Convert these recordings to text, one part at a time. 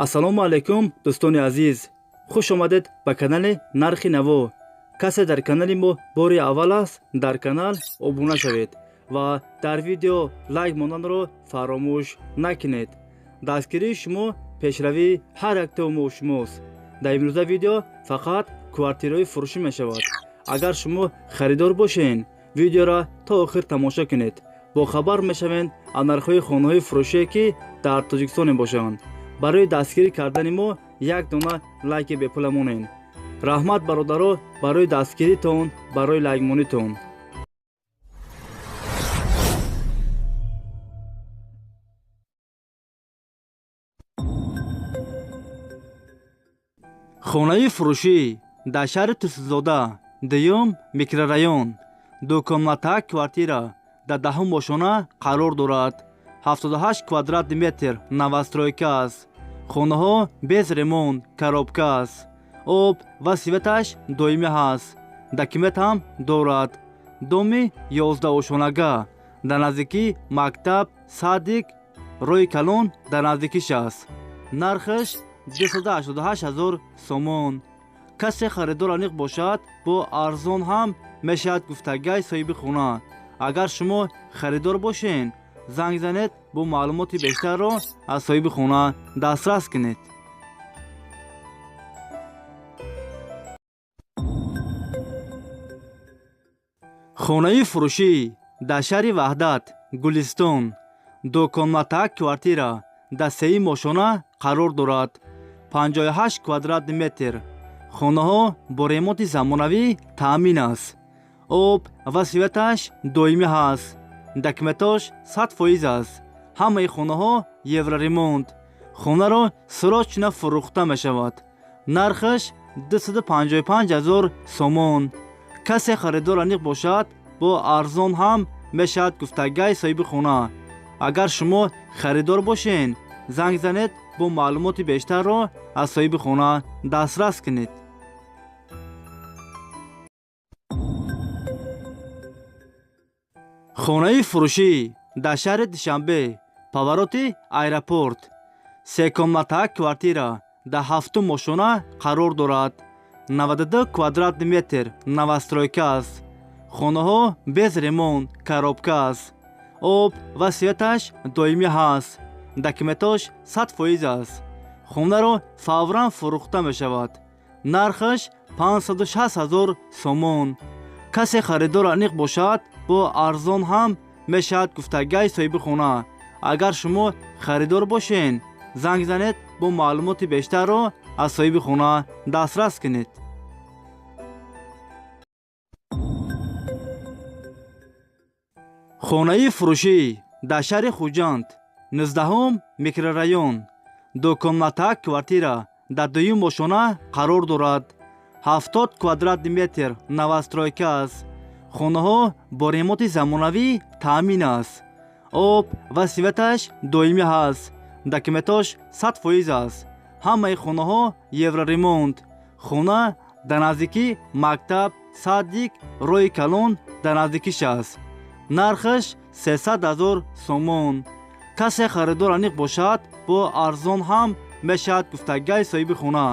ассалому алайкум дӯстони азиз, хуш омадед ба канали Нархи Наво. Касе дар канали мо бори аввал аст, дар канал обуна шавед ва дар видео лайк монданро фаромӯш накунед. дастгирии шумо пешравии ҳар яктаи мо шумост. дар имрӯза видео фақат квартираҳои фурӯшӣ мешавад. агар шумо харидор бошед, видеоро то охир тамошо кунед. бохабар мешавед аз нархҳои хонаҳои фурӯшие ки дар Тоҷикистон мебошанд. барои дастгирӣ кардани мо як дона лайки бепула монед. раҳмат бародаро барои дастгиритон, барои лайкмонитон. хонаи фурӯшӣ дар шаҳри Тусизода, дуюм микрорайон, дукомнатак квартира дар 10 ошона қарор дорад. 78 квадрат метр новостройка аст. хонаҳо без ремонт, коробка аст. об ва светаш доимӣ аст. документ ҳам дорад. доми 11 ошонага дар наздикии мактаб Садик, роҳи калон дар наздикиш аст. нархаш 288 000 сомон. касе харидор аниқ бошад, бо арзон ҳам мешавад гуфтагии соҳиби хона. агар шумо харидор бошед, занг занед, бо маълумоти бештарро аз соҳиби хона дастрас кунед. хонаи фурӯшӣ дар шаҳри Ваҳдат, Гулистон, дукомнатак квартира дар 3 ошона қарор дорад. 58 квадрат метр. хонаҳо бо ремонти замонавӣ таъмин аст. об ва светаш доимӣ аст. документош 100% аст. ҳамаи хонаҳо евроремонт. хонаро срочно фурӯхта мешавад. нархаш 255 000 сомон. касе харидор аниқ бошад, бо арзон ҳам мешавад гуфтагии соҳиби хона. агар шумо харидор бошед, занг занед, бо маълумоти бештарро аз соҳиби хона дастрас кунед. хонаи фурӯшӣ дар шаҳри Душанбе, повороти аэропорт, 3 комнатак квартира дар 7 ошона қарор дорад. 92 квадрат метр новостройка аст. хонаҳо без ремонт, коробка аст. об ва светаш доимӣ аст. документош 100% аст. хонаро фавран фурӯхта мешавад. нархаш 560 000 сомон. касе харидор аниқ бошад, бо арзон ҳам мешавад гуфтагии соҳиби хона. агар шумо харидор бошед, занг занед, бо маълумоти бештарро аз соҳиби хона дастрас кунед. хонаи фурӯшӣ дар шаҳри Хуҷанд, 19 микрорайон, дукомнатак квартира дар 2 ошона қарор дорад. 70 квадрат метр новостройка аст. хонаҳо бо ремонти замонавӣ таъмин аст. об ва светаш доимӣ аст. документош 100% аст. ҳамаи хонаҳо евроремонт. хона дар наздикии мактаб Садик, роҳи калон дар наздикиш аст. нархаш 300 000 сомон. касе харидор аниқ бошад, бо арзон ҳам мешавад гуфтагии соҳиби хона.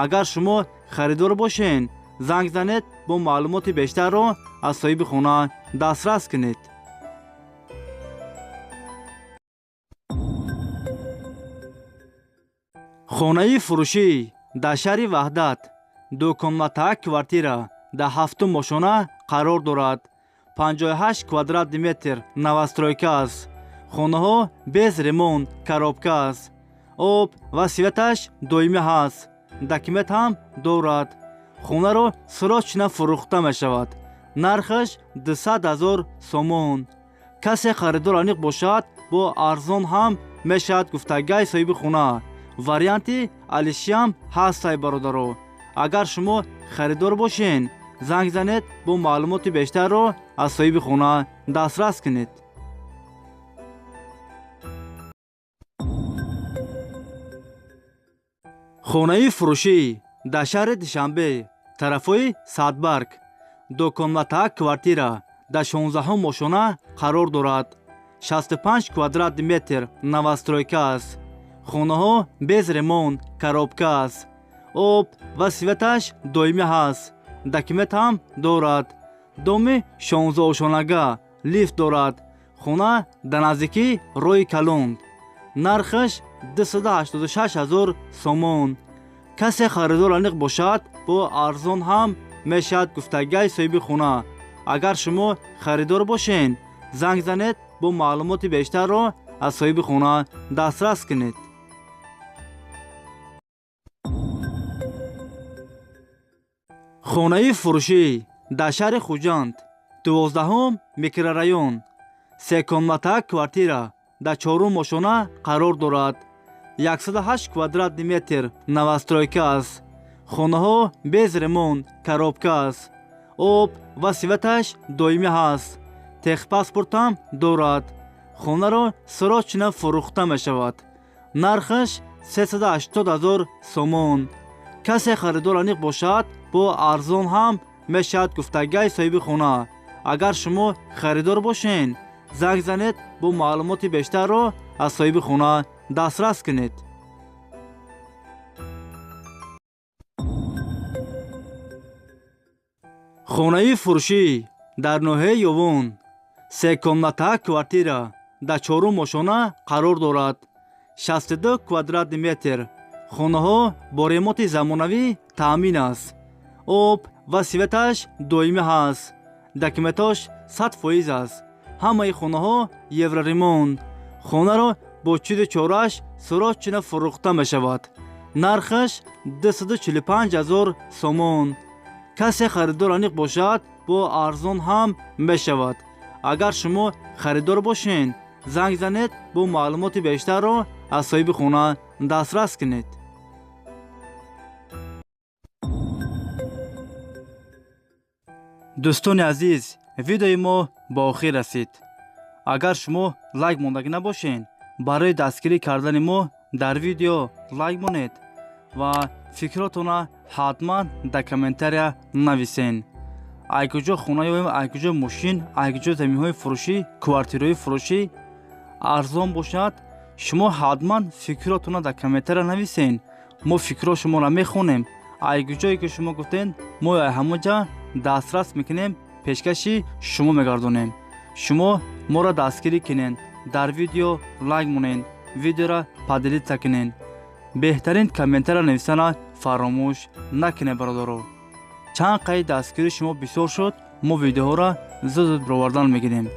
агар шумо харидор бошед, занг занед, бо маълумоти бештарро аз соҳиби хона дастрас кунед. хонаи фурӯшӣ дар шаҳри Ваҳдат, дукомнатак квартира дар 7 ошона қарор дорад. 58 квадрат метр новостройка аст. хонаҳо без ремонт, коробка аст. об ва светаш доимӣ аст. документ ҳам дорад. хонаро срочно фурӯхта мешавад. нархаш 200 000 сомон. касе харидор аниқ бошад, бо арзон ҳам мешавад гуфтагии соҳиби хона. варианти алишиам ҳастай бародаро. агар шумо харидор бошед, занг занед, бо маълумоти бештарро аз соҳиби хона дастрас кунед. хонаи фурӯшӣ дар шаҳри Душанбе, тарафҳои Садбарг, дукомнатак квартира дар 16 ошона қарор дорад. 65 квадрат метр новостройка аст. хонаҳо без ремонт, коробка аст. об ва светаш доимӣ ҳаст. документ ҳам дорад. доми 16 ошонага, лифт дорад. хона дар наздикии роҳи калонд. нархаш 286 000 сомон. касе харидор аниқ бошад, бо арзон ҳам мешавад гуфтагиҳои соҳиби хона. агар шумо харидор бошед, занг занед, бо маълумоти бештарро аз соҳиби хона дастрас кунед. хонаи фурӯшӣ дар шаҳри хуҷанд, 12 микрорайон, 3 комната квартира дар 4 ошона қарор дорад. 108 квадрат метр новостройка аст. хонаҳо без ремонт, коробка аст. об ва светаш доимӣ ҳаст. техпаспортам дорад. хонаро срочно фурӯхта мешавад. нархаш 380 000 сомон. касе харидор аниқ бошад, бо арзон ҳам мешавад гуфтагиҳои соҳиби хона. агар шумо харидор бошед, занг занед, бо маълумоти бештарро аз соҳиби хона дастрас кунед. хонаи фурӯшӣ дар ноҳияи ёвон, 3 комната квартира дар 4 ошона қарор дорад. 62 квадрат метр. хонаҳо бо ремонти замонавӣ таъмин аст. об ва светаш доимӣ ҳаст. документош 100% аст. ҳамаи хонаҳо евроремонт. хонаро бо чизи чораш срочно фурӯхта мешавад. нархаш 245 000 сомон. касе харидор аниқ бошад, бо арзон ҳам мешавад. агар шумо харидор бошед, занг занед, бо маълумоти бештарро аз соҳиби хона дастрас кунед. дӯстони азиз, видеои мо ба охир расид. агар шумо лайк мондагӣ набошед, барои дастгирӣ кардани мо дар видео лайк монед ва фикротона ҳатман дар комментария нависен. айкуҷо хона ёем, айкуҷо мошин, айкуҷо заминҳои фурӯшӣ, квартираҳои фурӯшӣ арзон бошад, шумо ҳатман фикротона дар комментария нависен. мо фикро шуморо мехонем. айкуҷое ки шумо гуфтен, мо ҳамаҷа дастрас мекунем, пешкаши шумо мегардонем. шумо моро дастгирӣ кунен, дар видео лайк монен, видеоро падилица кунен. беҳтарин комментария нависана фаромӯш накунед бародаро. чанд қайди дастгирии шумо бисёр шуд, мо видеоҳоро зуд баровардан мегирем.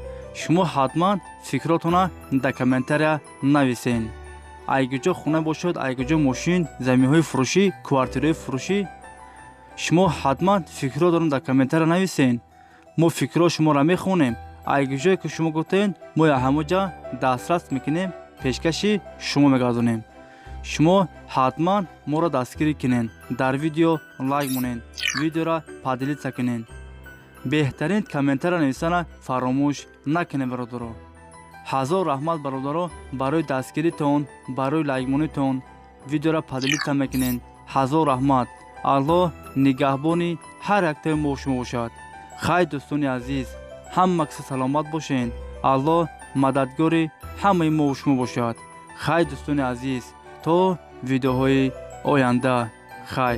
шумо ҳатман фикротона дар комментария нависен. айкуҷо хона бошад, айкуҷо мошин, заминҳои фурӯшӣ, квартираҳои фурӯшӣ, шумо ҳатман фикротона дар комментария нависен. мо фикро шуморо мехонем. айкуҷое ки шумо гуфтен, мо ҳамаҷа дастрас мекунем, пешкаши шумо мегардонем. шумо ҳатман моро дастгирӣ кунен, дар видео лайк монен, видеоро падилица кунен. беҳтарин комментария нависана фаромӯш накунед бародаро. ҳазор раҳмат бародаро барои дастгиритон, барои лайкмонитон, видеоро падилица мекунен. ҳазор раҳмат. аллоҳ нигаҳбони ҳар яктаи мо шумо бошад. хай дӯстони азиз, ҳама киса саломат бошед. аллоҳ мададгори ҳамаи мо шумо бошад. хай дӯстони азиз, то видеоҳои оянда. хай.